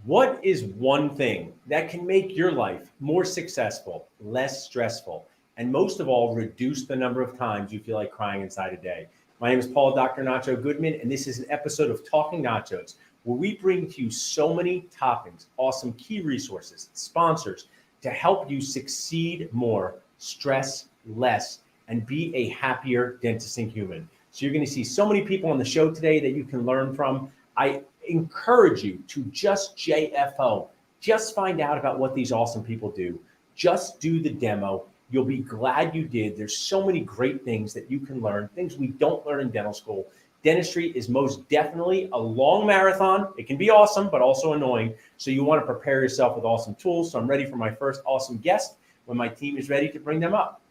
What is one thing that can make your life more successful, less stressful, and most of all, reduce the number of times you feel like crying inside a day? My name is Dr. Nacho Goodman, and this is an episode of Talking Nachos, where we bring to you so many topics, awesome key resources, sponsors to help you succeed more, stress less, and be a happier dentisting human. So you're going to see so many people on the show today that you can learn from. I encourage you to just JFO, just find out about what these awesome people do. Just do the demo. You'll be glad you did. There's so many great things that you can learn, things we don't learn in dental school. Dentistry is most definitely a long marathon. It can be awesome, but also annoying. So you want to prepare yourself with awesome tools. So I'm ready for my first awesome guest when my team is ready to bring them up.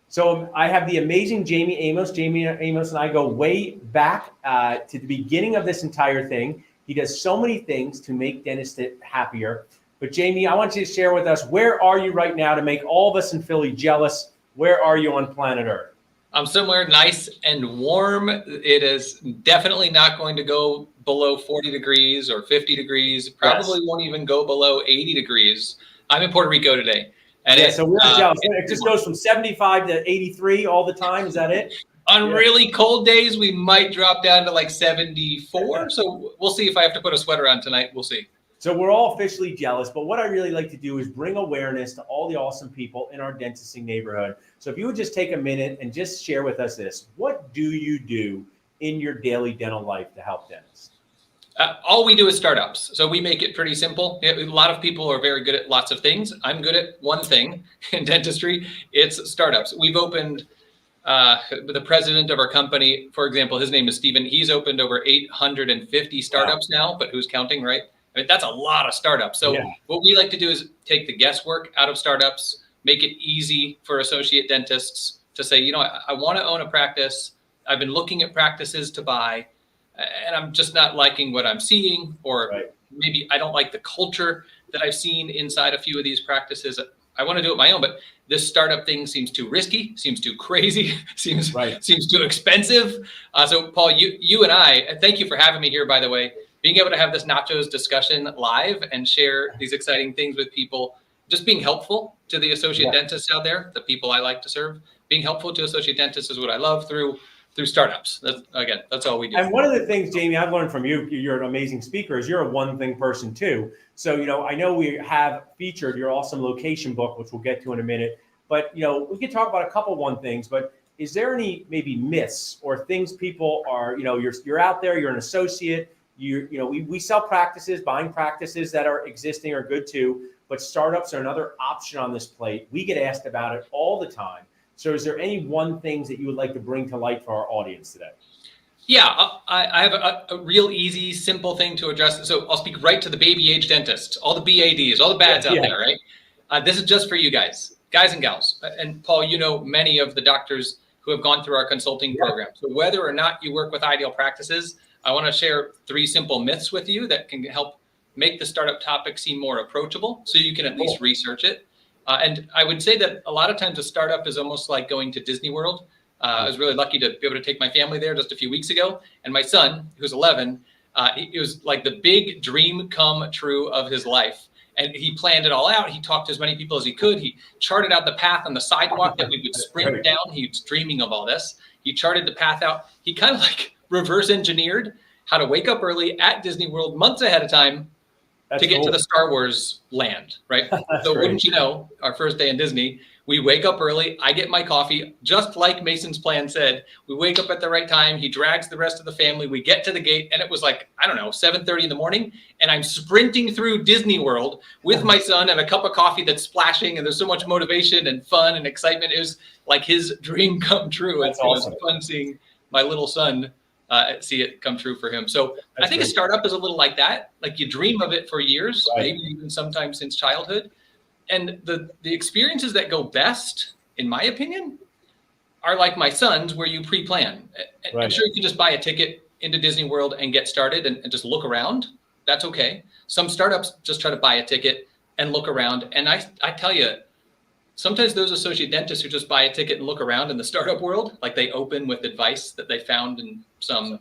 So I have the amazing Jamie Amos. Jamie Amos and I go way back to the beginning of this entire thing. He does so many things to make dentists happier. But Jamie, I want you to share with us, where are you right now to make all of us in Philly jealous? Where are you on planet Earth? I'm somewhere nice and warm. It is definitely not going to go below 40 degrees or 50 degrees. Probably won't even go below 80 degrees. I'm in Puerto Rico today. And so we're jealous. It just goes from 75 to 83 all the time. Is that it? On really cold days, we might drop down to like 74. So we'll see if I have to put a sweater on tonight. We'll see. So we're all officially jealous. But what I really like to do is bring awareness to all the awesome people in our dentisting neighborhood. So if you would just take a minute and just share with us this, what do you do in your daily dental life to help dentists? All we do is startups. So we make it pretty simple. A lot of people are very good at lots of things. I'm good at one thing in dentistry. It's startups. We've opened, the president of our company, for example, his name is Steven. He's opened over 850 startups now, but who's counting, right? I mean, that's a lot of startups. So what we like to do is take the guesswork out of startups, make it easy for associate dentists to say, you know, I want to own a practice. I've been looking at practices to buy, and I'm just not liking what I'm seeing, or maybe I don't like the culture that I've seen inside a few of these practices. I want to do it my own, but this startup thing seems too risky, seems too crazy, seems too expensive. So Paul, you and I, thank you for having me here, by the way. Being able to have this nachos discussion live and share these exciting things with people, just being helpful to the associate dentists out there, the people I like to serve. Being helpful to associate dentists is what I love through startups. That's all we do. And one of the things, Jamie, I've learned from you, you're an amazing speaker, is you're a one thing person too. So, you know, I know we have featured your awesome location book, which we'll get to in a minute, but, you know, we could talk about a couple one things, but is there any maybe myths or things people are, you know, you're out there, you're an associate, we sell practices, buying practices that are existing are good too, but startups are another option on this plate. We get asked about it all the time. So is there any one things that you would like to bring to light for our audience today? Yeah, I have a real easy, simple thing to address. So I'll speak right to the baby age dentists, all the BADs, all the bads out there, right? This is just for you guys and gals. And Paul, you know many of the doctors who have gone through our consulting program. So whether or not you work with Ideal Practices, I want to share 3 simple myths with you that can help make the startup topic seem more approachable, so you can at least research it. And I would say that a lot of times a startup is almost like going to Disney World. I was really lucky to be able to take my family there just a few weeks ago. And my son, who's 11, it was like the big dream come true of his life. And he planned it all out. He talked to as many people as he could. He charted out the path on the sidewalk that we would sprint down. He was dreaming of all this. He charted the path out. He kind of like reverse engineered how to wake up early at Disney World months ahead of time to get to the Star Wars land, right? So wouldn't you know, our first day in Disney, we wake up early. I get my coffee, just like Mason's plan said. We wake up at the right time. He drags the rest of the family. We get to the gate, and it was like, I don't know, 7:30 in the morning, and I'm sprinting through Disney World with my son and a cup of coffee that's splashing, and there's so much motivation and fun and excitement. It was like his dream come true. It was fun seeing my little son see it come true for him. So I think a startup is a little like that. Like you dream of it for years, maybe even sometimes since childhood. And the experiences that go best, in my opinion, are like my son's, where you pre-plan. I'm sure you can just buy a ticket into Disney World and get started and just look around. That's okay. Some startups just try to buy a ticket and look around. And I tell you, sometimes those associate dentists who just buy a ticket and look around in the startup world, like they open with advice that they found in some,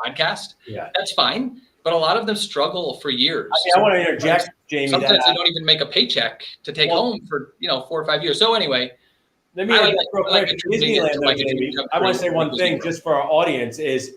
podcast, that's fine. but a lot of them struggle for years. I want to interject, Jamie. Sometimes they don't even make a paycheck to take home for 4 or 5 years. So anyway, let me real quick. Disneyland, though, Jamie. I want to say one thing just for our audience is,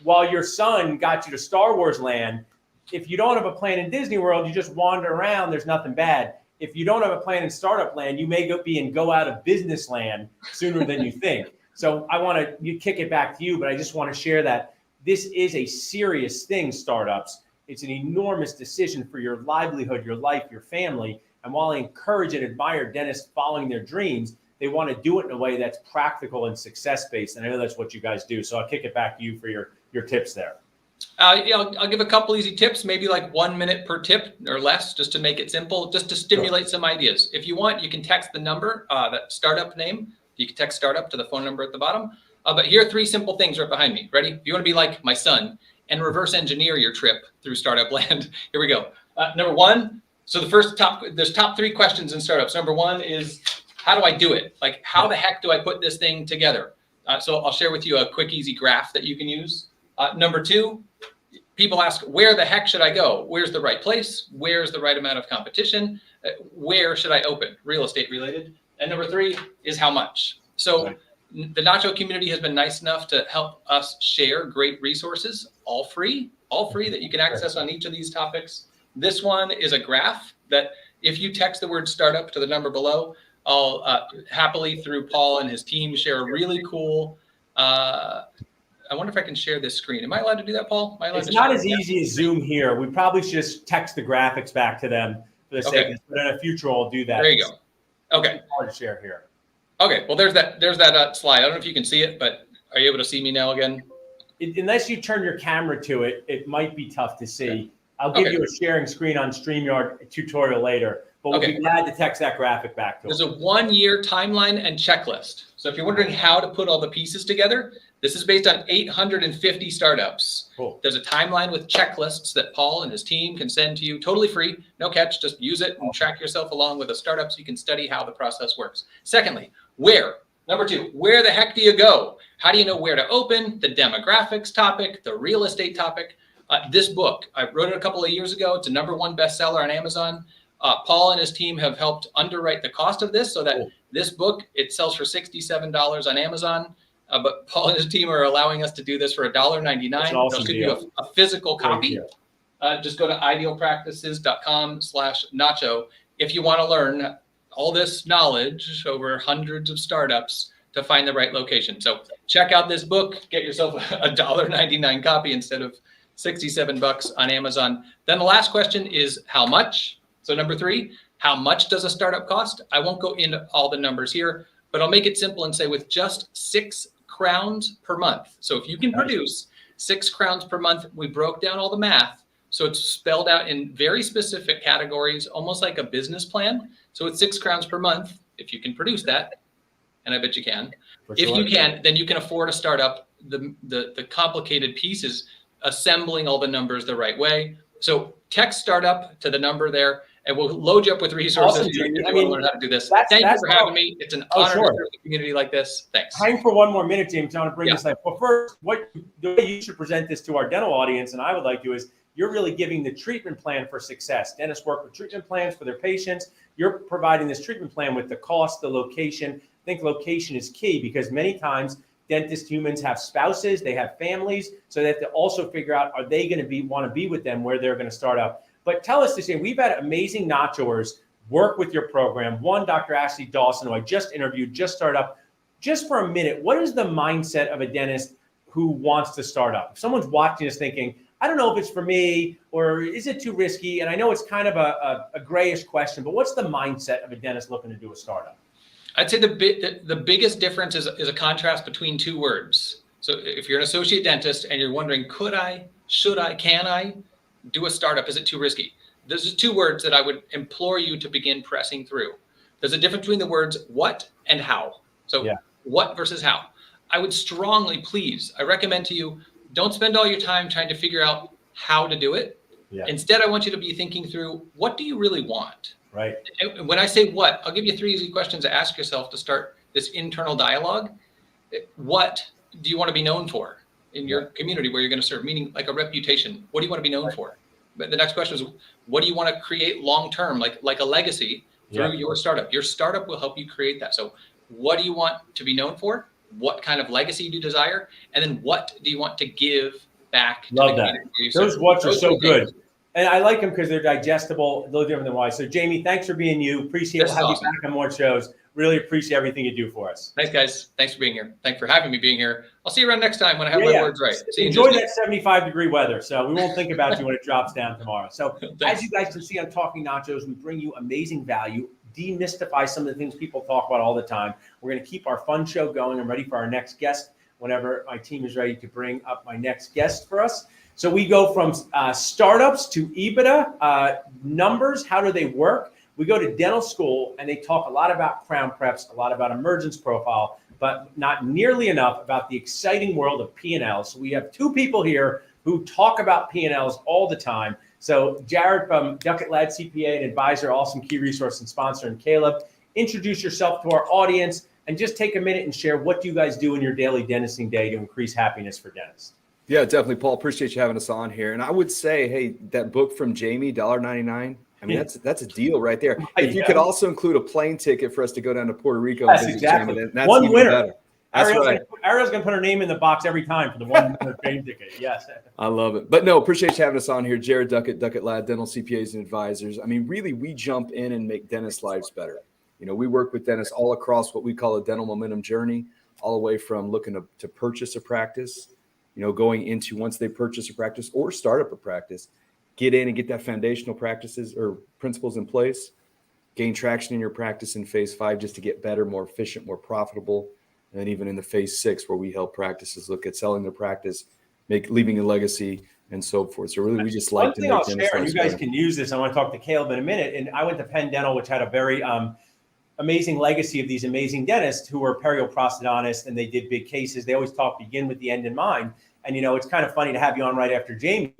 while your son got you to Star Wars Land, if you don't have a plan in Disney World, you just wander around. There's nothing bad. If you don't have a plan in Startup Land, you may go out of business land sooner than you think. So I want to kick it back to you, but I just want to share that this is a serious thing, startups. It's an enormous decision for your livelihood, your life, your family. And while I encourage and admire dentists following their dreams, they want to do it in a way that's practical and success-based. And I know that's what you guys do. So I'll kick it back to you for your tips there. I'll give a couple easy tips, maybe like 1 minute per tip or less, just to make it simple, just to stimulate some ideas. If you want, you can text the number, that startup name. You can text startup to the phone number at the bottom. But here are 3 simple things right behind me. Ready? If you want to be like my son and reverse engineer your trip through Startup Land, here we go. Number 1. So there's top 3 questions in startups. Number 1 is, how do I do it? Like, how the heck do I put this thing together? So I'll share with you a quick, easy graph that you can use. Number 2, people ask, where the heck should I go? Where's the right place? Where's the right amount of competition? Where should I open? Real estate related. And number 3 is how much. So the Nacho community has been nice enough to help us share great resources, all free that you can access on each of these topics. This one is a graph that if you text the word startup to the number below, I'll happily, through Paul and his team, share a really cool, I wonder if I can share this screen. Am I allowed to do that, Paul? It's not as easy as Zoom here. We probably should just text the graphics back to them for the sake of this, but in a future I'll do that. There you go. Okay. I'll just share here. Okay. Well, there's that slide. I don't know if you can see it, but are you able to see me now again? Unless you turn your camera to it, it might be tough to see. Okay. I'll give you a sharing screen on StreamYard tutorial later, but we'll be glad to text that graphic back to There's a 1-year timeline and checklist. So if you're wondering how to put all the pieces together, this is based on 850 startups. Cool. There's a timeline with checklists that Paul and his team can send to you, totally free, no catch, just use it and track yourself along with a startup so you can study how the process works. Secondly, where? Number 2, where the heck do you go? How do you know where to open? The demographics topic, the real estate topic. This book, I wrote it a couple of years ago. It's a #1 bestseller on Amazon. Paul and his team have helped underwrite the cost of this so that this book, it sells for $67 on Amazon. But Paul and his team are allowing us to do this for $1.99. They'll give you a physical copy. Just go to idealpractices.com/Nacho if you want to learn all this knowledge over hundreds of startups to find the right location. So check out this book, get yourself a $1.99 copy instead of $67 on Amazon. Then the last question is how much? So number 3, how much does a startup cost? I won't go into all the numbers here, but I'll make it simple and say with just 6 crowns per month. So if you can produce 6 crowns per month, we broke down all the math. So it's spelled out in very specific categories, almost like a business plan. So it's 6 crowns per month. If you can produce that, and I bet you can, if you can, then you can afford to start up the complicated pieces, assembling all the numbers the right way. So text startup to the number there, and we'll load you up with resources. If you want to learn how to do this. Thank you for having me. It's an honor to serve a community like this. Thanks. Hang for one more minute, James. I want to bring this up. Well, first, the way you should present this to our dental audience, and I would like to, is you're really giving the treatment plan for success. Dentists work with treatment plans for their patients. You're providing this treatment plan with the cost, the location. I think location is key because many times dentist humans have spouses, they have families, so they have to also figure out, are they going to want to be with them where they're going to start out. But tell us this, we've had amazing Nachoers work with your program. One, Dr. Ashley Dawson, who I just interviewed, just started up. Just for a minute, what is the mindset of a dentist who wants to start up? If someone's watching us thinking, I don't know if it's for me, or is it too risky? And I know it's kind of a grayish question, but what's the mindset of a dentist looking to do a startup? I'd say the biggest difference is a contrast between 2 words. So if you're an associate dentist and you're wondering, could I, should I, can I do a startup? Is it too risky? There's 2 words that I would implore you to begin pressing through. There's a difference between the words what and how. So what versus how. I would strongly, I recommend to you, don't spend all your time trying to figure out how to do it. Instead, I want you to be thinking through, what do you really want? Right. And when I say what, I'll give you 3 easy questions to ask yourself to start this internal dialogue. What do you want to be known for? in your community where you're going to serve, meaning like a reputation. What do you want to be known for? But the next question is, what do you want to create long-term, like a legacy through your startup? Your startup will help you create that. So what do you want to be known for? What kind of legacy do you desire? And then what do you want to give back to the community where you serve? Those what's are so good. And I like them because they're digestible, a little different than why. So Jamie, thanks for being you. Appreciate having you back on more shows. Really appreciate everything you do for us. Thanks, guys. Thanks for being here. Thanks for having me being here. I'll see you around next time when I have my words right. Enjoy that 75-degree weather. So we won't think about you when it drops down tomorrow. So as you guys can see on Talking Nachos, we bring you amazing value, demystify some of the things people talk about all the time. We're going to keep our fun show going. I'm ready for our next guest whenever my team is ready to bring up my next guest for us. So we go from startups to EBITDA, numbers, how do they work? We go to dental school and they talk a lot about crown preps, a lot about emergence profile, but not nearly enough about the exciting world of P&L. So we have two people here who talk about P&Ls all the time. So Jared from Duckett Ladd CPA and advisor, awesome key resource and sponsor, and Caleb, introduce yourself to our audience and just take a minute and share what you guys do in your daily dentisting day to increase happiness for dentists. Yeah, definitely, Paul. Appreciate you having us on here. And I would say, hey, that book from Jamie, $1.99. I mean, that's a deal right there. If you could also include a plane ticket for us to go down to Puerto Rico and visit Jamie, then that's one even winner. Better. That's right. Ariel's going to put her name in the box every time for the one plane ticket. Yes. I love it. But no, appreciate you having us on here. Jared Duckett, Duckett Ladd, Dental CPAs and Advisors. I mean, really, we jump in and make dentists' lives better. You know, we work with dentists all across what we call a dental momentum journey, all the way from looking to purchase a practice, you know, going into once they purchase a practice or start up a practice, get in and get that foundational practices or principles in place, gain traction in your practice in phase 5 just to get better, more efficient, more profitable. And then even in the phase 6 where we help practices look at selling their practice, leaving a legacy and so forth. So really we just like to make One thing I'll share, and you guys can use this. I want to talk to Caleb in a minute. And I went to Penn Dental, which had a very amazing legacy of these amazing dentists who were perioprosthodontists, and they did big cases. They always begin with the end in mind. And, you know, it's kind of funny to have you on right after Jamie.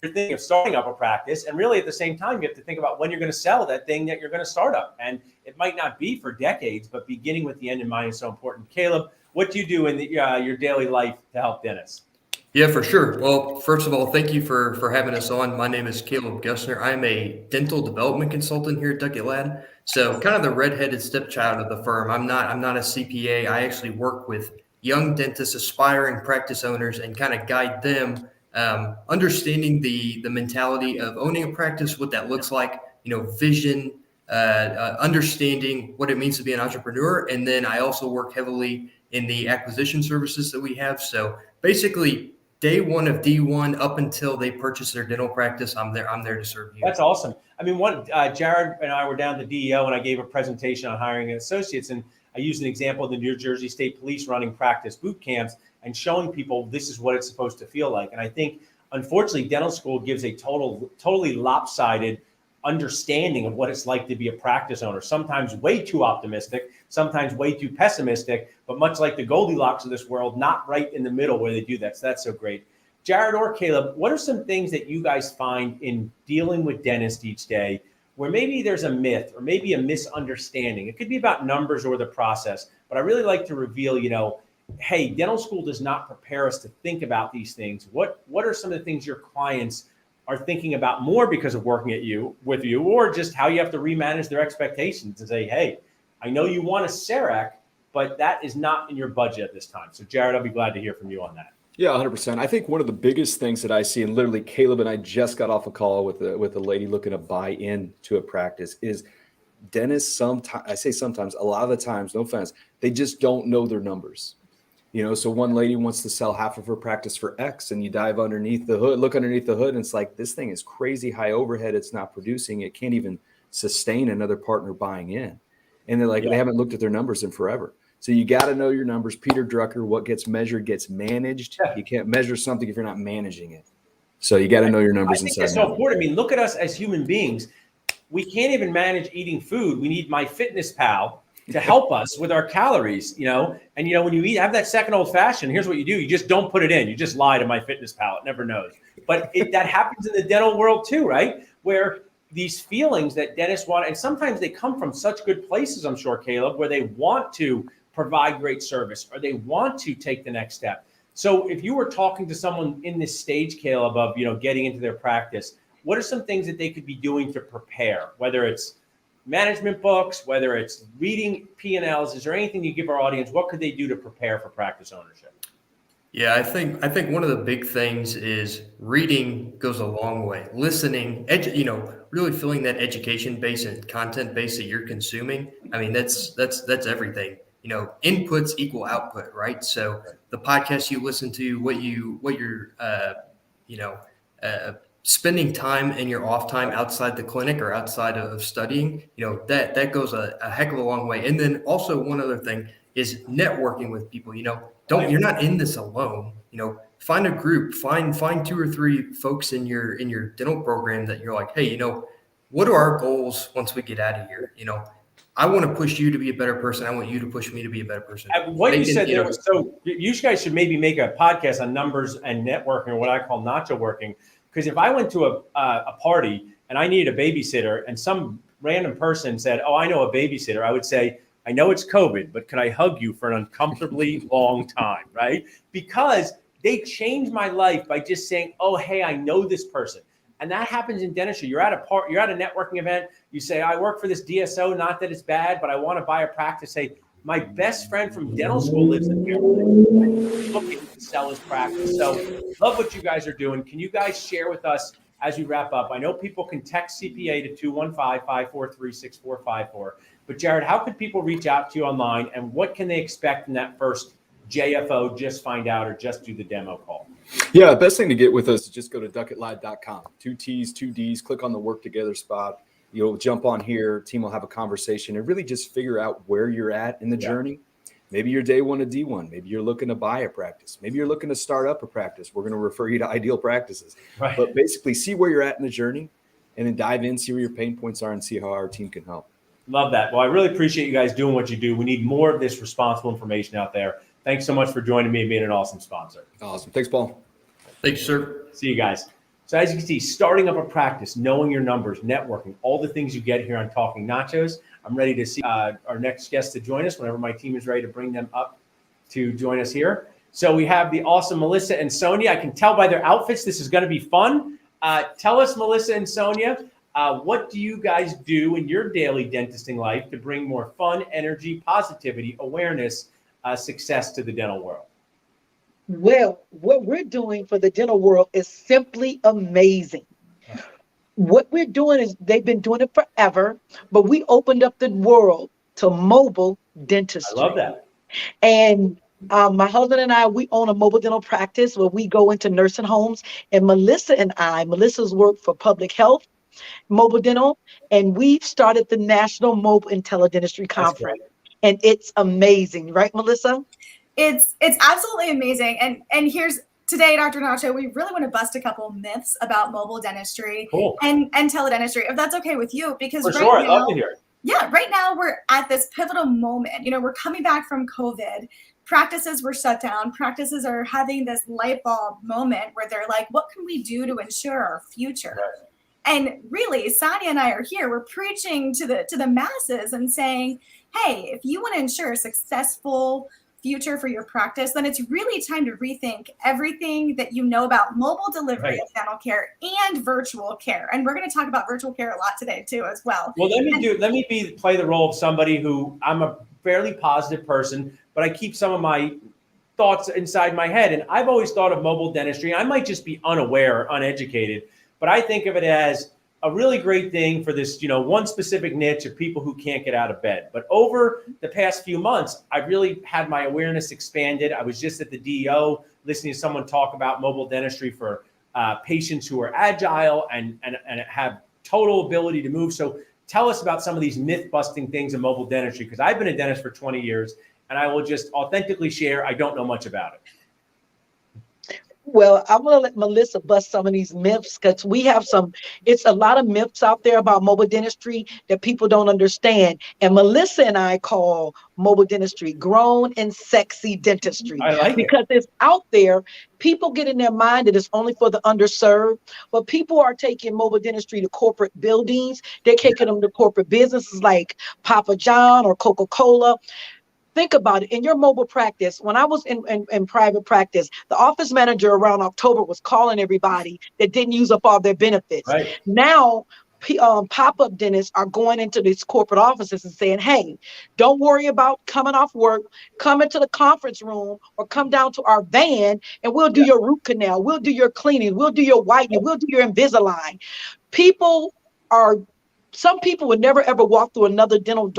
You're thinking of starting up a practice, and really at the same time, you have to think about when you're going to sell that thing that you're going to start up. And it might not be for decades, but beginning with the end in mind is so important. Caleb, what do you do in your daily life to help dentists? Yeah, for sure. Well, first of all, thank you for having us on. My name is Caleb Gusner. I'm a dental development consultant here at Duckett Ladd. So kind of the redheaded stepchild of the firm. I'm not a CPA. I actually work with young dentists, aspiring practice owners, and kind of guide them, understanding the mentality of owning a practice, what that looks like, you know, vision, understanding what it means to be an entrepreneur. And then I also work heavily in the acquisition services that we have. So basically day one of D1 up until they purchase their dental practice, I'm there to serve you. That's awesome. I mean, Jared and I were down to DEO and I gave a presentation on hiring associates, and I used an example of the New Jersey State Police running practice boot camps and showing people this is what it's supposed to feel like. And I think, unfortunately, dental school gives a totally lopsided understanding of what it's like to be a practice owner. Sometimes way too optimistic, sometimes way too pessimistic, but much like the Goldilocks of this world, not right in the middle where they do that. So that's so great. Jared or Caleb, what are some things that you guys find in dealing with dentists each day where maybe there's a myth or maybe a misunderstanding? It could be about numbers or the process, but I really like to reveal, you know, hey, dental school does not prepare us to think about these things. What are some of the things your clients are thinking about more because of working with you, or just how you have to remanage their expectations and say, hey, I know you want a CEREC, but that is not in your budget at this time. So Jared, I'll be glad to hear from you on that. Yeah, 100%. I think one of the biggest things that I see, and literally Caleb and I just got off a call with a lady looking to buy into a practice, is dentists sometimes, I say sometimes, a lot of the times, no offense, they just don't know their numbers. You know, so one lady wants to sell half of her practice for X, and you dive underneath the hood, look underneath the hood, and it's like, this thing is crazy high overhead. It's not producing. It can't even sustain another partner buying in. And they're like, They haven't looked at their numbers in forever. So you got to know your numbers. Peter Drucker, what gets measured gets managed. You can't measure something if you're not managing it. So you got to know your numbers. I think that's so important. I mean, look at us as human beings. We can't even manage eating food. We need MyFitnessPal to help us with our calories, you know. And, you know, when you have that second old fashioned, here's what you do. You just don't put it in. You just lie to MyFitnessPal. It never knows. But that happens in the dental world too, right? Where these feelings that dentists want, and sometimes they come from such good places, I'm sure, Caleb, where they want to provide great service or they want to take the next step. So if you were talking to someone in this stage, Caleb, of, getting into their practice, what are some things that they could be doing to prepare, whether it's management books, whether it's reading P&Ls? Is there anything you give our audience? What could they do to prepare for practice ownership? Yeah, I think one of the big things is reading goes a long way. Listening, really filling that education base and content base that you're consuming. I mean, that's everything. Inputs equal output, right? So the podcast you listen to, what you're spending time in your off time outside the clinic or outside of studying, that goes a heck of a long way. And then also one other thing is networking with people. You're not in this alone. Find a group, find 2 or 3 folks in your dental program that you're like, hey, what are our goals once we get out of here? I want to push you to be a better person. I want you to push me to be a better person. What you said there was so. You guys should maybe make a podcast on numbers and networking, or what I call nacho working. Because if I went to a party and I needed a babysitter, and some random person said, "Oh, I know a babysitter," I would say, "I know it's COVID, but can I hug you for an uncomfortably long time?" Right? Because they changed my life by just saying, "Oh, hey, I know this person." And that happens in dentistry. You're at a networking event. You say, "I work for this DSO. Not that it's bad, but I want to buy a practice." Say, "My best friend from dental school lives in here. I'm looking to sell his practice." So, love what you guys are doing. Can you guys share with us as we wrap up? I know people can text CPA to 215-543-6454. But Jared, how could people reach out to you online, and what can they expect in that first JFO, just find out, or just do the demo call? Yeah, best thing to get with us is just go to ducketlive.com. 2 T's, 2 D's, click on the work together spot. You'll jump on here, team will have a conversation and really just figure out where you're at in the journey. Maybe you're day 1 of D1. Maybe you're looking to buy a practice. Maybe you're looking to start up a practice. We're going to refer you to Ideal Practices. Right. But basically see where you're at in the journey and then dive in, see where your pain points are, and see how our team can help. Love that. Well, I really appreciate you guys doing what you do. We need more of this responsible information out there. Thanks so much for joining me and being an awesome sponsor. Awesome. Thanks, Paul. Thanks, sir. See you guys. So as you can see, starting up a practice, knowing your numbers, networking, all the things you get here on Talking Nachos. I'm ready to see our next guest to join us whenever my team is ready to bring them up to join us here. So we have the awesome Melissa and Sonia. I can tell by their outfits this is going to be fun. Tell us, Melissa and Sonia, what do you guys do in your daily dentisting life to bring more fun, energy, positivity, awareness, success to the dental world? Well, what we're doing for the dental world is simply amazing. What we're doing is, they've been doing it forever, but we opened up the world to mobile dentistry. I love that. And my husband and I, we own a mobile dental practice where we go into nursing homes. And Melissa's worked for public health, mobile dental, and we've started the National Mobile Intellidentistry Conference. And it's amazing, right, Melissa? It's absolutely amazing. And here's today, Dr. Nacho, we really want to bust a couple myths about mobile dentistry and teledentistry, if that's okay with you, because for sure, I'd love to hear it. Yeah, right now we're at this pivotal moment. We're coming back from COVID. Practices were shut down. Practices are having this light bulb moment where they're like, what can we do to ensure our future? Right. And really, Sonia and I are here. We're preaching to the masses and saying, hey, if you want to ensure a successful future for your practice, then it's really time to rethink everything that you know about mobile delivery of dental care and virtual care. And we're going to talk about virtual care a lot today too, as well. Well, let me play the role of somebody who, I'm a fairly positive person, but I keep some of my thoughts inside my head. And I've always thought of mobile dentistry. I might just be unaware or uneducated, but I think of it as a really great thing for this, one specific niche of people who can't get out of bed. But over the past few months, I've really had my awareness expanded. I was just at the DEO listening to someone talk about mobile dentistry for patients who are agile and have total ability to move. So tell us about some of these myth-busting things in mobile dentistry, because I've been a dentist for 20 years, and I will just authentically share, I don't know much about it. Well, I'm going to let Melissa bust some of these myths, because it's a lot of myths out there about mobile dentistry that people don't understand. And Melissa and I call mobile dentistry grown and sexy dentistry. I like because it's out there. People get in their mind that it's only for the underserved, but people are taking mobile dentistry to corporate buildings. They're taking them to corporate businesses like Papa John or Coca-Cola. think about it. In your mobile practice, when I was in private practice, the office manager around October was calling everybody that didn't use up all their benefits. Right. Now, pop-up dentists are going into these corporate offices and saying, hey, don't worry about coming off work, come into the conference room or come down to our van and we'll do your root canal, we'll do your cleaning, we'll do your whitening, we'll do your Invisalign. Some people would never ever walk through another dental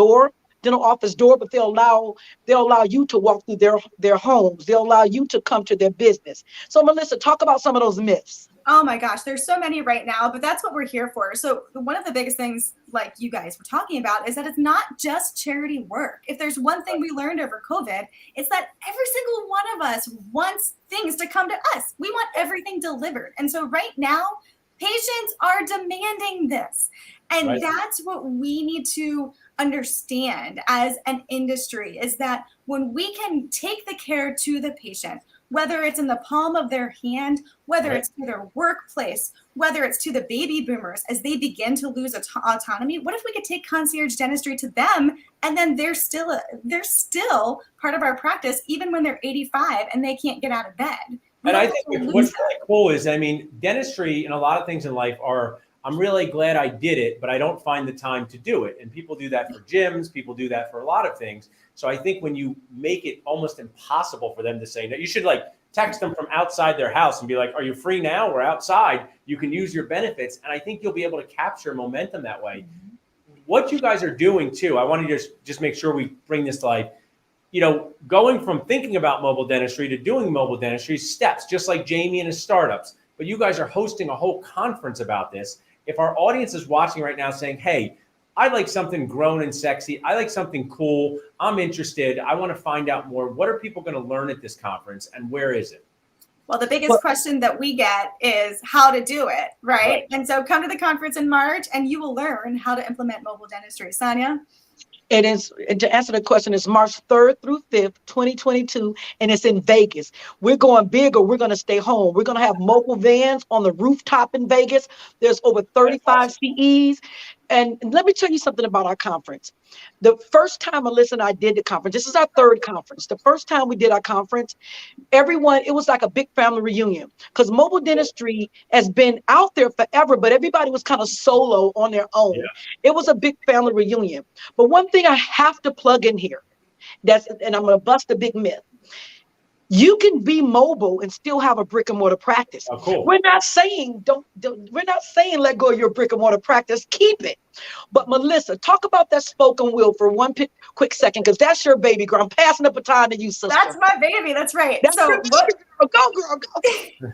office door, but they'll allow you to walk through their homes. They'll allow you to come to their business. So Melissa, talk about some of those myths. Oh my gosh, there's so many right now, but that's what we're here for. So one of the biggest things, like you guys were talking about, is that it's not just charity work. If there's one thing we learned over COVID, it's that every single one of us wants things to come to us. We want everything delivered. And so right now, patients are demanding this. And that's what we need to understand as an industry, is that when we can take the care to the patient, whether it's in the palm of their hand, whether it's to their workplace, whether it's to the baby boomers as they begin to lose autonomy, what if we could take concierge dentistry to them and then they're still part of our practice even when they're 85 and they can't get out of bed? And I think what's really cool is, I mean, dentistry and a lot of things in life I'm really glad I did it, but I don't find the time to do it. And people do that for gyms. People do that for a lot of things. So I think when you make it almost impossible for them to say no, you should like text them from outside their house and be like, are you free now? We're outside. You can use your benefits. And I think you'll be able to capture momentum that way. What you guys are doing too, I want to just make sure we bring this to life. You know, going from thinking about mobile dentistry to doing mobile dentistry steps, just like Jamie and his startups. But you guys are hosting a whole conference about this. If our audience is watching right now saying, hey, I like something grown and sexy, I like something cool, I'm interested, I want to find out more, what are people going to learn at this conference and where is it? Well, the biggest question that we get is how to do it, right? And so come to the conference in March and you will learn how to implement mobile dentistry. Sonia? It is, and to answer the question, it's March 3rd through 5th, 2022, and it's in Vegas. We're going big or we're going to stay home. We're going to have mobile vans on the rooftop in Vegas. There's over 35 CEs. And let me tell you something about our conference. The first time Melissa and I did the conference, this is our third conference. The first time we did our conference, it was like a big family reunion because mobile dentistry has been out there forever, but everybody was kind of solo on their own. Yeah. It was a big family reunion. But one thing I have to plug in here, and I'm going to bust a big myth. You can be mobile and still have a brick and mortar practice. Oh, cool. We're not saying we're not saying let go of your brick and mortar practice. Keep it. But Melissa, talk about that spoken word for one quick second, because that's your baby girl. I'm passing the baton to you, sister. That's my baby. That's right. That's your baby girl. Go, girl, go.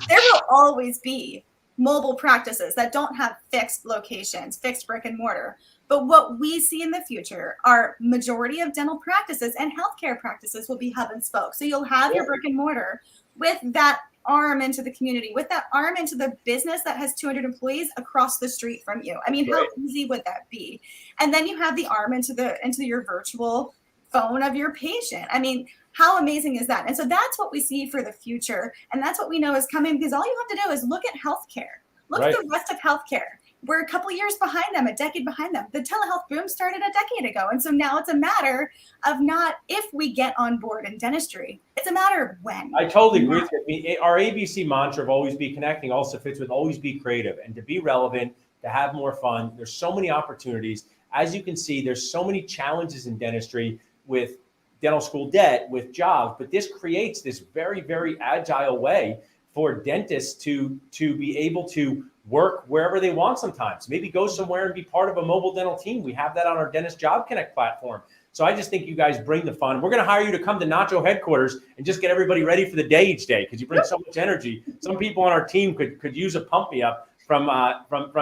There will always be mobile practices that don't have fixed locations, fixed brick and mortar. But what we see in the future are majority of dental practices and healthcare practices will be hub and spoke. So you'll have your brick and mortar with that arm into the community, with that arm into the business that has 200 employees across the street from you. I mean, how easy would that be? And then you have the arm into your virtual phone of your patient. I mean, how amazing is that? And so that's what we see for the future. And that's what we know is coming, because all you have to do is look at healthcare. Look at the rest of healthcare. We're a couple years behind them, a decade behind them. The telehealth boom started a decade ago. And so now it's a matter of not if we get on board in dentistry, it's a matter of when. I totally agree with you. I mean, our ABC mantra of always be connecting also fits with always be creative and to be relevant, to have more fun. There's so many opportunities. As you can see, there's so many challenges in dentistry with dental school debt, with jobs, but this creates this very, very agile way for dentists to be able to work wherever they want sometimes. Maybe go somewhere and be part of a mobile dental team. We have that on our Dentist Job Connect platform. So I just think you guys bring the fun. We're going to hire you to come to Nacho headquarters and just get everybody ready for the day each day because you bring so much energy. Some people on our team could use a pump me up from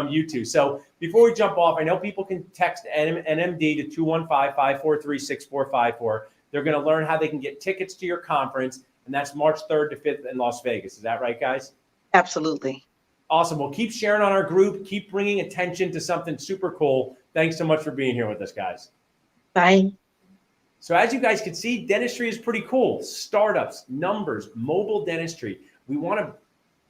you two. So before we jump off, I know people can text NMD to 215-543-6454. They're going to learn how they can get tickets to your conference, and that's March 3rd to 5th in Las Vegas. Is that right, guys? Absolutely. Awesome. Well, keep sharing on our group. Keep bringing attention to something super cool. Thanks so much for being here with us, guys. Bye. So as you guys can see, dentistry is pretty cool. Startups, numbers, mobile dentistry. We want to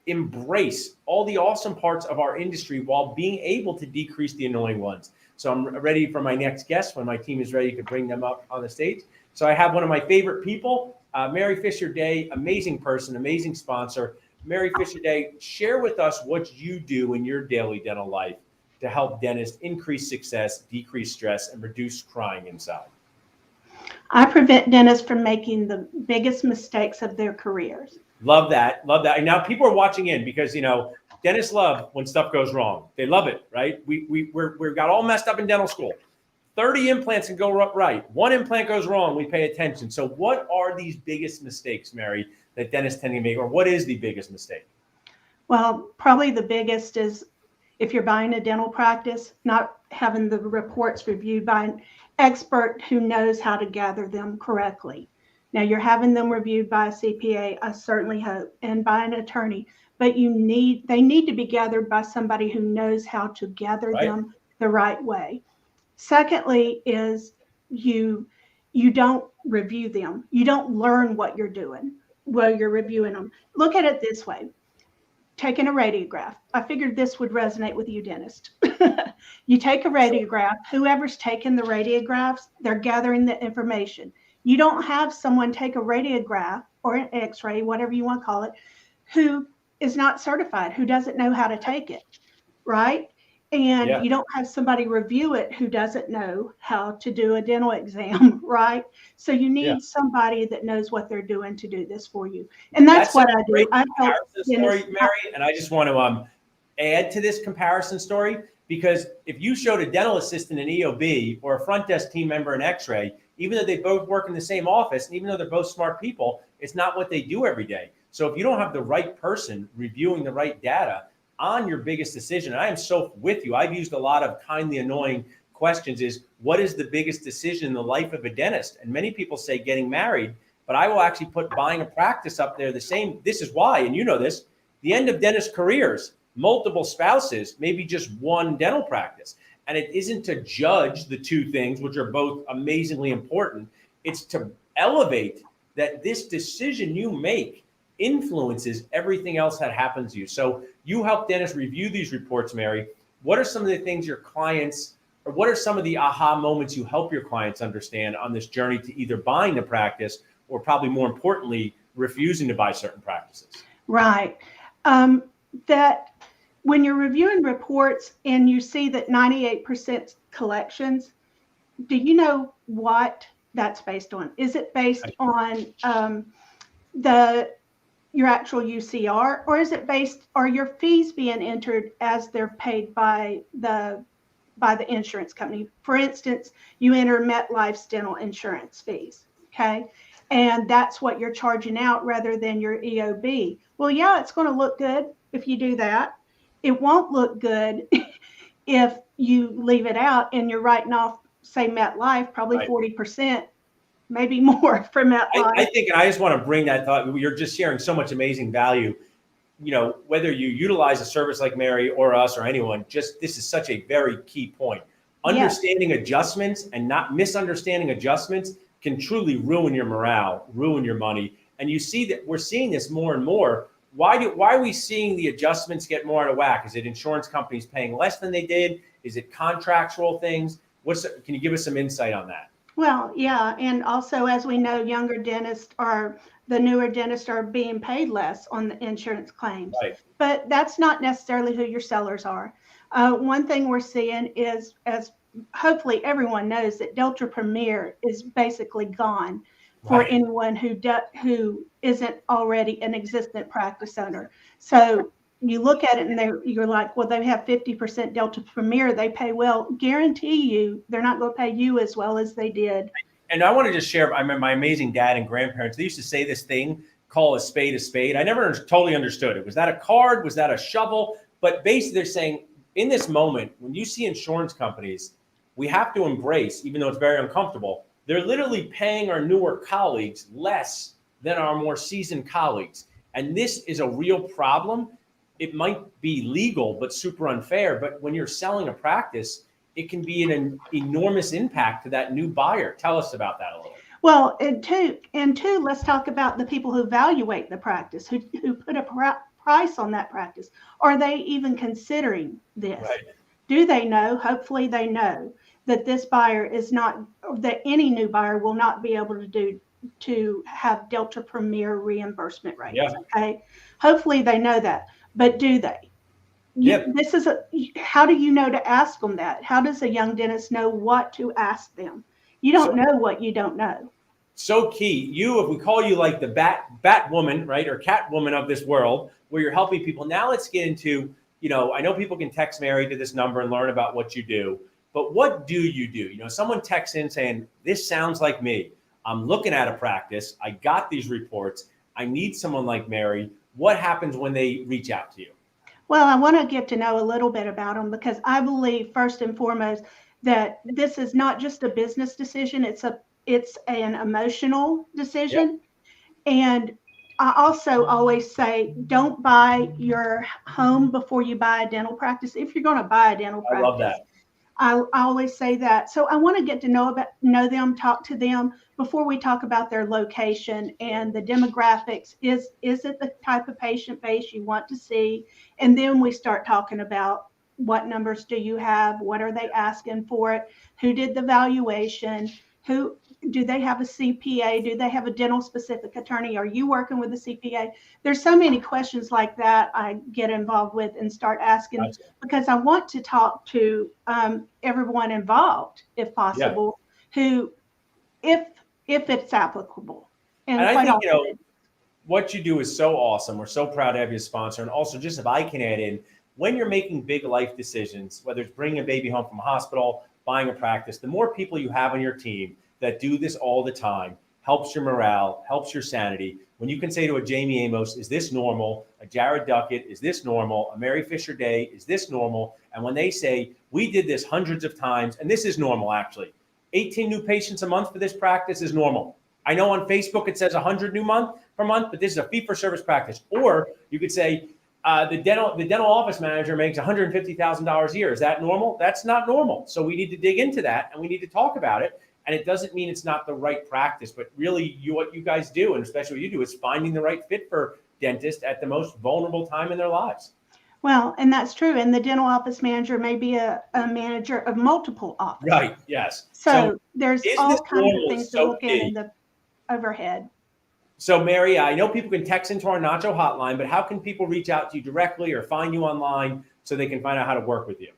embrace all the awesome parts of our industry while being able to decrease the annoying ones. So I'm ready for my next guest. When my team is ready, you can bring them up on the stage. So I have one of my favorite people, Mary Fisher Day, amazing person, amazing sponsor. Mary Fisher Day, share with us what you do in your daily dental life to help dentists increase success, decrease stress, and reduce crying inside. I prevent dentists from making the biggest mistakes of their careers. Love that. Love that. And now people are watching in because, you know, dentists love when stuff goes wrong. They love it, right? We're got all messed up in dental school. 30 implants can go right. One implant goes wrong, we pay attention. So what are these biggest mistakes, Mary, that dentists tend to make, or what is the biggest mistake? Well, probably the biggest is if you're buying a dental practice, not having the reports reviewed by an expert who knows how to gather them correctly. Now you're having them reviewed by a CPA, I certainly hope, and by an attorney, but they need to be gathered by somebody who knows how to gather them the right way. Secondly is you don't review them. You don't learn what you're doing while you're reviewing them. Look at it this way. Taking a radiograph. I figured this would resonate with you, dentist. You take a radiograph, whoever's taking the radiographs, they're gathering the information. You don't have someone take a radiograph or an x-ray, whatever you want to call it, who is not certified, who doesn't know how to take it, right? And you don't have somebody review it who doesn't know how to do a dental exam, right? So you need somebody that knows what they're doing to do this for you. And that's what I do. I help story, Mary, and I just want to add to this comparison story, because if you showed a dental assistant an EOB or a front desk team member an x-ray, even though they both work in the same office, and even though they're both smart people, it's not what they do every day. So if you don't have the right person reviewing the right data on your biggest decision, and I am so with you, I've used a lot of kindly annoying questions, is what is the biggest decision in the life of a dentist? And many people say getting married, but I will actually put buying a practice up there the same. This is why, and you know this, the end of dentist careers, multiple spouses, maybe just one dental practice. And it isn't to judge the two things, which are both amazingly important. It's to elevate that this decision you make influences everything else that happens to you. So you help dentists review these reports, Mary. What are some of the things your clients, or what are some of the aha moments you help your clients understand on this journey to either buying the practice or, probably more importantly, refusing to buy certain practices? Right. That when you're reviewing reports and you see that 98% collections, do you know what that's based on? Is it based on your actual UCR, or is it based, are your fees being entered as they're paid by the insurance company? For instance, you enter MetLife's dental insurance fees, okay? And that's what you're charging out rather than your EOB. Well, yeah, it's going to look good if you do that. It won't look good if you leave it out and you're writing off, say, MetLife, probably 40%, maybe more for MetLife. I think, and I just want to bring that thought, you're just sharing so much amazing value. You know, whether you utilize a service like Mary or us or anyone, just this is such a very key point. Understanding adjustments and not misunderstanding adjustments can truly ruin your morale, ruin your money. And you see that we're seeing this more and more. Why are we seeing the adjustments get more out of whack? Is it insurance companies paying less than they did? Is it contractual things? Can you give us some insight on that? Well, yeah. And also, as we know, the newer dentists are being paid less on the insurance claims. Right. But that's not necessarily who your sellers are. One thing we're seeing is, as hopefully everyone knows, that Delta Premier is basically gone for anyone who isn't already an existent practice owner. So you look at it and you're like, well, they have 50% Delta Premier. They pay well. Guarantee you they're not going to pay you as well as they did. And I want to just share, I remember my amazing dad and grandparents, they used to say this thing, call a spade a spade. I never totally understood it. Was that a card? Was that a shovel? But basically they're saying, in this moment, when you see insurance companies, we have to embrace, even though it's very uncomfortable, they're literally paying our newer colleagues less than our more seasoned colleagues. And this is a real problem. It might be legal, but super unfair. But when you're selling a practice, it can be an enormous impact to that new buyer. Tell us about that a little. Well, and two, let's talk about the people who evaluate the practice, who put a price on that practice. Are they even considering this? Right. Do they know? Hopefully they know. that this buyer is not, that any new buyer will not be able to have Delta Premier reimbursement rates. Yeah. Okay. Hopefully they know that, but do they? Yep. How do you know to ask them that? How does a young dentist know what to ask them? You don't know what you don't know. So key. If we call you like the bat woman, right, or cat woman of this world, where you're helping people. Now let's get into, I know people can text Mary to this number and learn about what you do, but what do you do? Someone texts in saying, this sounds like me. I'm looking at a practice. I got these reports. I need someone like Mary. What happens when they reach out to you? Well, I want to get to know a little bit about them, because I believe first and foremost that this is not just a business decision. It's an emotional decision. Yep. And I also always say, don't buy your home before you buy a dental practice. If you're going to buy a dental practice, I love that. I always say that. So I want to get to know them, talk to them before we talk about their location and the demographics. Is it the type of patient base you want to see? And then we start talking about what numbers do you have? What are they asking for it? Who did the valuation? Do they have a CPA? Do they have a dental specific attorney? Are you working with a CPA? There's so many questions like that I get involved with and start asking, because I want to talk to everyone involved, if possible, who, if it's applicable. And I think, what you do is so awesome. We're so proud to have you as a sponsor. And also, just if I can add in, when you're making big life decisions, whether it's bringing a baby home from a hospital, buying a practice, the more people you have on your team that do this all the time helps your morale, helps your sanity. When you can say to a Jamie Amos, is this normal? A Jared Duckett, is this normal? A Mary Fisher Day, is this normal? And when they say, we did this hundreds of times, and this is normal actually, 18 new patients a month for this practice is normal. I know on Facebook it says 100 new per month, but this is a fee-for-service practice. Or you could say, the dental office manager makes $150,000 a year. Is that normal? That's not normal. So we need to dig into that, and we need to talk about it. And it doesn't mean it's not the right practice, but really what you guys do, and especially what you do, is finding the right fit for dentists at the most vulnerable time in their lives. Well, and that's true. And the dental office manager may be a manager of multiple offices. Right, yes. So there's all kinds of things to look in the overhead. So Mary, I know people can text into our Nacho hotline, but how can people reach out to you directly or find you online so they can find out how to work with you?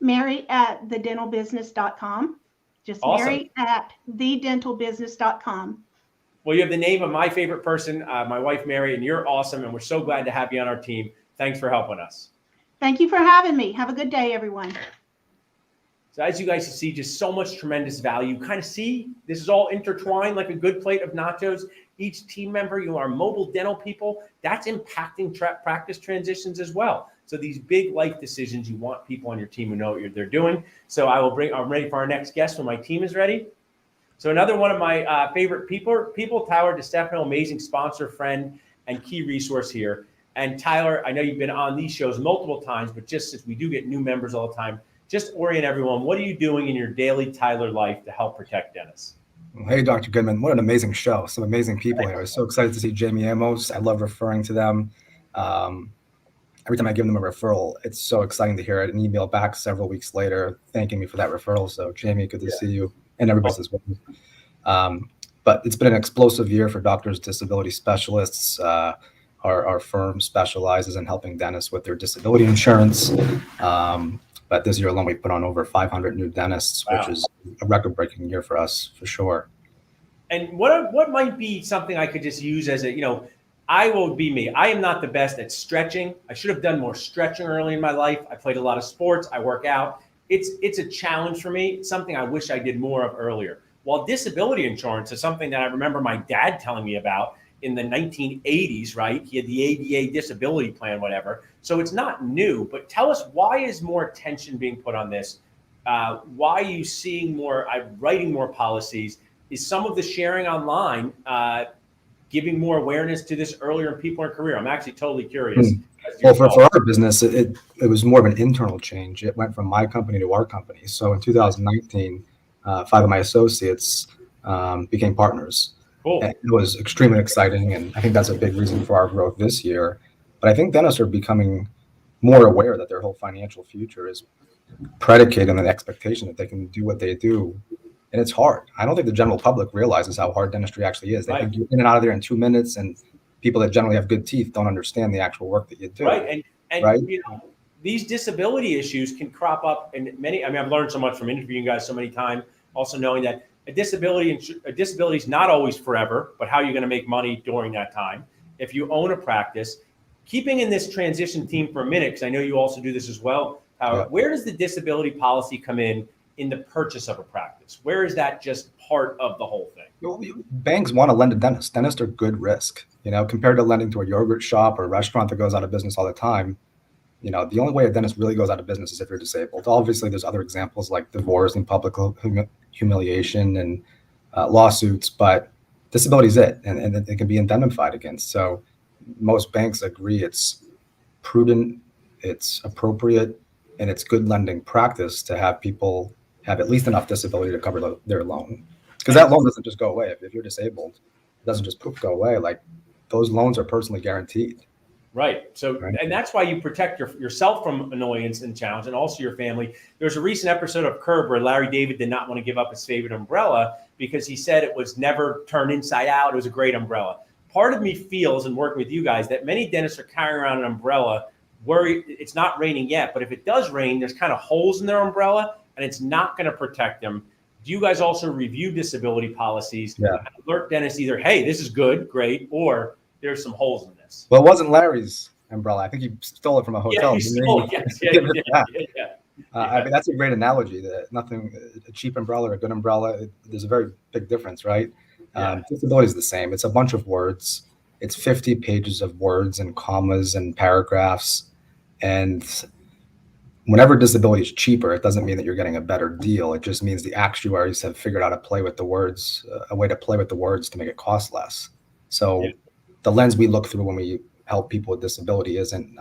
Mary at thedentalbusiness.com. Just awesome. Mary at thedentalbusiness.com. Well, you have the name of my favorite person, my wife, Mary, and you're awesome. And we're so glad to have you on our team. Thanks for helping us. Thank you for having me. Have a good day, everyone. So as you guys can see, just so much tremendous value. Kind of see, this is all intertwined like a good plate of nachos. Each team member, our mobile dental people, that's impacting practice transitions as well. So these big life decisions, you want people on your team who know what they're doing. So I'm ready for our next guest when my team is ready. So another one of my favorite people, Tyler DeStefano, amazing sponsor, friend, and key resource here. And Tyler, I know you've been on these shows multiple times, but just since we do get new members all the time, just orient everyone. What are you doing in your daily Tyler life to help protect dentists? Well, hey, Dr. Goodman, what an amazing show. Some amazing people here. I was so excited to see Jamie Amos. I love referring to them. Every time I give them a referral, it's so exciting to hear it. An email back several weeks later thanking me for that referral. So Jamie, good to see you, and everybody as well. But it's been an explosive year for doctors, disability specialists. Our firm specializes in helping dentists with their disability insurance. But this year alone, we put on over 500 new dentists, which is a record-breaking year for us, for sure. And what might be something I could just use as I will be me. I am not the best at stretching. I should have done more stretching early in my life. I played a lot of sports. I work out. It's a challenge for me. It's something I wish I did more of earlier. While disability insurance is something that I remember my dad telling me about in the 1980s, right? He had the ADA disability plan, whatever. So it's not new, but tell us, why is more attention being put on this? Why are you seeing more, writing more policies? Is some of the sharing online giving more awareness to this earlier in people in career? I'm actually totally curious. Well, for our business, it was more of an internal change. It went from my company to our company. So in 2019, 5 of my associates became partners. Cool. And it was extremely exciting, and I think that's a big reason for our growth this year. But I think dentists are becoming more aware that their whole financial future is predicated on the expectation that they can do what they do. And it's hard. I don't think the general public realizes how hard dentistry actually is. They think you're in and out of there in 2 minutes, and people that generally have good teeth don't understand the actual work that you do. Right. And right? You know, these disability issues can crop up in many. I mean, I've learned so much from interviewing you guys so many times, also knowing that a disability is not always forever, but how you're going to make money during that time. If you own a practice, keeping in this transition theme for a minute, because I know you also do this as well. Where does the disability policy come in the purchase of a practice? Where is that just part of the whole thing? Well, banks want to lend to dentists. Dentists are good risk, compared to lending to a yogurt shop or a restaurant that goes out of business all the time. The only way a dentist really goes out of business is if you're disabled. Obviously, there's other examples like divorce and public humiliation and lawsuits, but disability is it, and it can be indemnified against. So most banks agree it's prudent, it's appropriate, and it's good lending practice to have people have at least enough disability to cover their loan. Because that loan doesn't just go away. If you're disabled, it doesn't just poof go away. Like, those loans are personally guaranteed. Right. So, and that's why you protect yourself from annoyance and challenge, and also your family. There's a recent episode of Curb where Larry David did not want to give up his favorite umbrella because he said it was never turned inside out. It was a great umbrella. Part of me feels, and working with you guys, that many dentists are carrying around an umbrella worried it's not raining yet, but if it does rain, there's kind of holes in their umbrella and it's not going to protect them. Do you guys also review disability policies? Yeah. Alert dentists either, hey, this is good, great, or there's some holes in this. Well, it wasn't Larry's umbrella. I think he stole it from a hotel. Yeah, he stole it. Yes. I mean, that's a great analogy. A cheap umbrella or a good umbrella, there's a very big difference, right? Disability is the same. It's a bunch of words. It's 50 pages of words and commas and paragraphs. And whenever disability is cheaper, it doesn't mean that you're getting a better deal. It just means the actuaries have figured out a play with the words, a way to play with the words to make it cost less. So the lens we look through when we help people with disability isn't,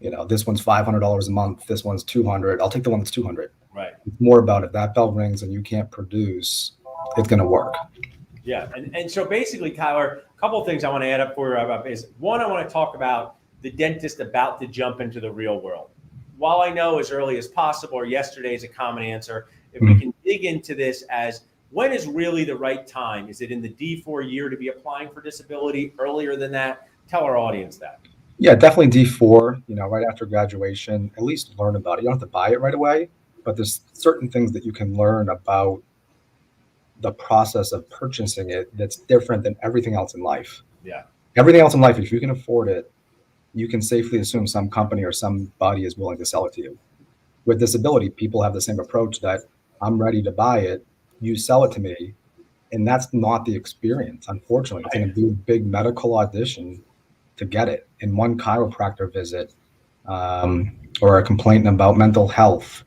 this one's $500 a month, this one's $200. I'll take the one that's $200. Right. It's more about if that bell rings and you can't produce, it's going to work. Yeah. And so basically, Tyler, a couple of things I want to add up for you is one, I want to talk about the dentist about to jump into the real world. While I know as early as possible, or yesterday is a common answer, if we can dig into this as when is really the right time? Is it in the D4 year to be applying for disability? Earlier than that? Tell our audience that. Yeah, definitely D4, right after graduation, at least learn about it. You don't have to buy it right away, but there's certain things that you can learn about the process of purchasing it that's different than everything else in life. Yeah. Everything else in life, if you can afford it, you can safely assume some company or somebody is willing to sell it to you. With disability, people have the same approach that I'm ready to buy it, you sell it to me. And that's not the experience, unfortunately. It's going to be a big medical audition to get it. In one chiropractor visit or a complaint about mental health,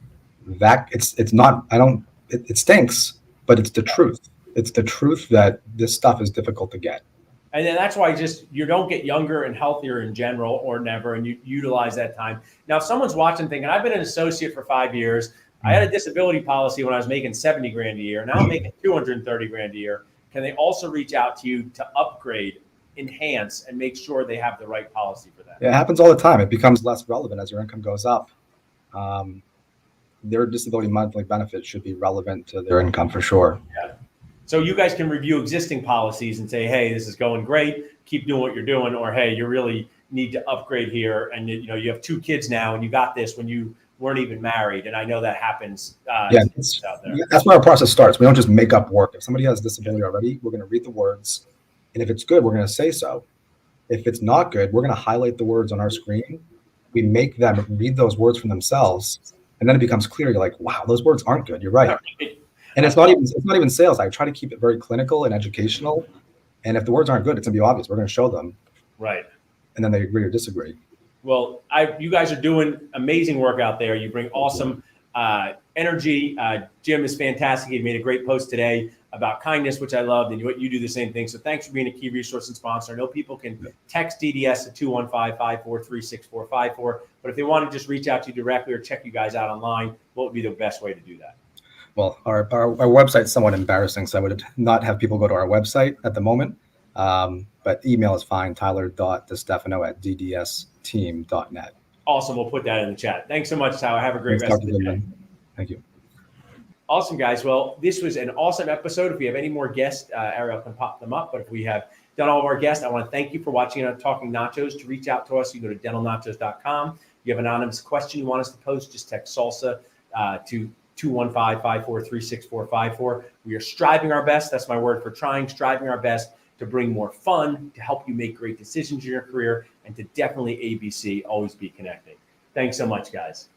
it stinks, but it's the truth. It's the truth that this stuff is difficult to get. And then that's why you don't get younger and healthier in general or never, and you utilize that time. Now, if someone's watching thinking, I've been an associate for 5 years. I had a disability policy when I was making 70 grand a year. Now I'm making 230 grand a year. Can they also reach out to you to upgrade, enhance, and make sure they have the right policy for that? Yeah, it happens all the time. It becomes less relevant as your income goes up. Their disability monthly benefit should be relevant to their income for sure. Yeah. So you guys can review existing policies and say, hey, this is going great. Keep doing what you're doing. Or, hey, you really need to upgrade here. And, you have 2 kids now and you got this when you weren't even married. And I know that happens out there. That's where our process starts. We don't just make up work. If somebody has disability already, we're going to read the words. And if it's good, we're going to say so. If it's not good, we're going to highlight the words on our screen. We make them read those words for themselves. And then it becomes clear. You're like, wow, those words aren't good. You're right. And it's not even sales. I try to keep it very clinical and educational. And if the words aren't good, it's going to be obvious. We're going to show them. Right. And then they agree or disagree. Well, you guys are doing amazing work out there. You bring awesome energy. Jim is fantastic. He made a great post today about kindness, which I loved, and you do the same thing. So thanks for being a key resource and sponsor. I know people can text DDS at 215-543-6454, but if they want to just reach out to you directly or check you guys out online, what would be the best way to do that? Well, our website's somewhat embarrassing, so I would not have people go to our website at the moment. But email is fine, tyler.destefano@ddsteam.net. Awesome. We'll put that in the chat. Thanks so much, Tyler. Have a great Thanks, rest of Dr. the day. Goodman. Thank you. Awesome, guys. Well, this was an awesome episode. If we have any more guests, Ariel can pop them up. But if we have done all of our guests, I want to thank you for watching on Talking Nachos. To reach out to us, you go to dentalnachos.com. If you have an anonymous question you want us to post, just text SALSA to 215-543-6454. We are striving our best. That's my word for trying, striving our best to bring more fun, to help you make great decisions in your career, and to definitely ABC, always be connecting. Thanks so much, guys.